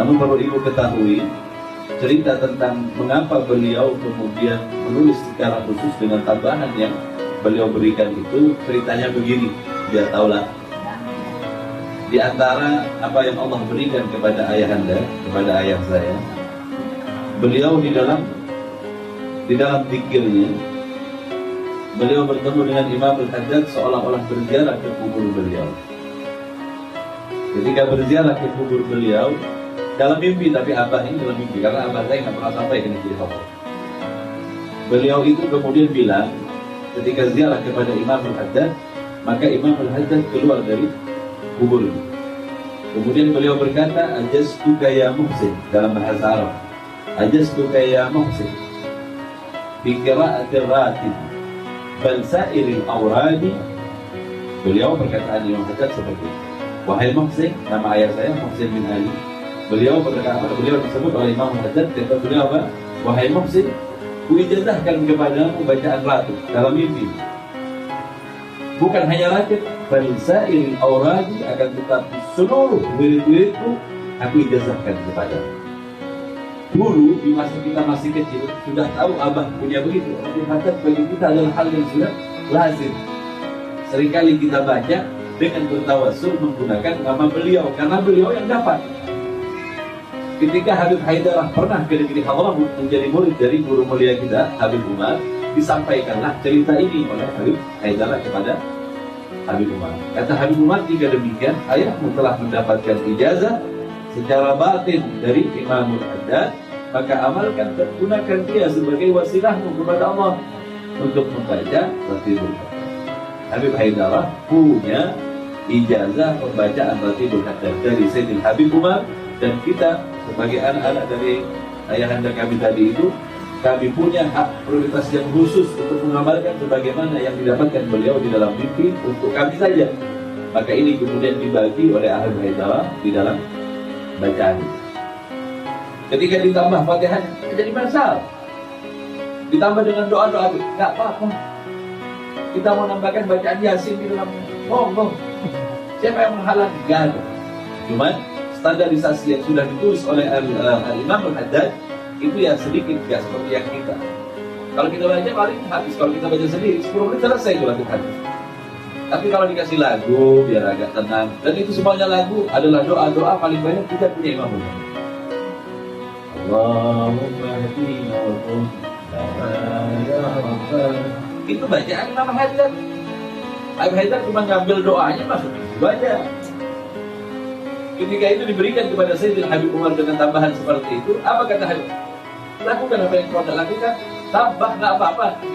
Namun perlu ibu ketahui, cerita tentang mengapa beliau kemudian menulis secara khusus dengan tambahan yang beliau berikan itu, ceritanya begini, biar tahulah. Di antara apa yang Allah berikan kepada ayahanda, kepada ayah saya, beliau di dalam pikirnya, beliau bertemu dengan Imam Al-Haddad seolah-olah berziarah ke kubur beliau. Ketika berziarah ke kubur beliau, dalam mimpi, tapi abah ini dalam mimpi, karena abah saya nggak pernah sampai ke negeri Allah. Beliau itu kemudian bilang, ketika ziarah kepada Imam Al-Haddad, maka Imam Al-Haddad keluar dari kubur. Kemudian beliau berkata, "Ajastuka ya Muhsin," dalam bahasa Arab. "Ajastuka ya Muhsin bi qira'atir ratib bal sa'iril awradi." Beliau perkataan Imam Al-Haddad seperti itu. "Wahai Muhsin," nama ayah saya Muhsin bin Ali. Beliau disebut oleh Imam Al-Haddad, kata beliau apa? "Wahai Muhsin, kuijazahkan kepadamu bacaan ratib dalam mimpi. Bukan hanya ratib, bal sa'iril awradi, akan tetapi seluruh wirid-wiridku aku ijazahkan kepadamu." Dulu di masa kita masih kecil sudah tahu abah punya begitu. Al-Haddad bagi kita adalah hal yang sudah lazim. Seringkali kita baca dengan bertawassul menggunakan nama beliau, karena beliau yang dapat. Ketika Habib Haidarah pernah ke negeri Hadramaut menjadi murid dari guru mulia kita, Habib Umar, disampaikanlah cerita ini oleh Habib Haidarah kepada Habib Umar. Kata Habib Umar, "Jika demikian, ayahmu telah mendapatkan ijazah secara batin dari Imam Al-Haddad, maka amalkan dan gunakan dia sebagai wasilahmu kepada Allah untuk membaca Ratibul Haddad." Habib Haidarah punya ijazah pembacaan Ratibul Haddad dari Sayyidil Habib Umar, dan kita sebagai anak-anak dari ayahanda kami tadi itu, kami punya hak prioritas yang khusus untuk mengamalkan sebagaimana yang didapatkan beliau di dalam mimpi untuk kami saja. Maka ini kemudian dibagi oleh Habib Haidarah di dalam bacaan. Ketika ditambah Fatihah jadi masalah, ditambah dengan doa-doa, nggak apa-apa. Kita mau nambahkan bacaan Yasin di dalamnya, monggo. Siapa yang menghalangi? Gak ada. Cuman standarisasi yang sudah ditulis oleh Imam Al-Haddad itu ya sedikit, gak seperti yang kita. Kalau kita baca paling habis, kalau kita baca sendiri 10 menit selesai itu lagu hadis. Tapi kalau dikasih lagu biar agak tenang, dan itu semuanya lagu adalah doa-doa paling banyak kita punya Imam Al-Haddad. Allahumma hadina wa qulna ya Rabbana. Itu bacaan Imam Al-Haddad. Habib Haidar cuma ngambil doanya masuk baca. Ketika itu diberikan kepada Sayyidil Habib Umar dengan tambahan seperti itu, apa kata Habib? Lakukan apa yang kau lakukan, tambah nggak apa-apa.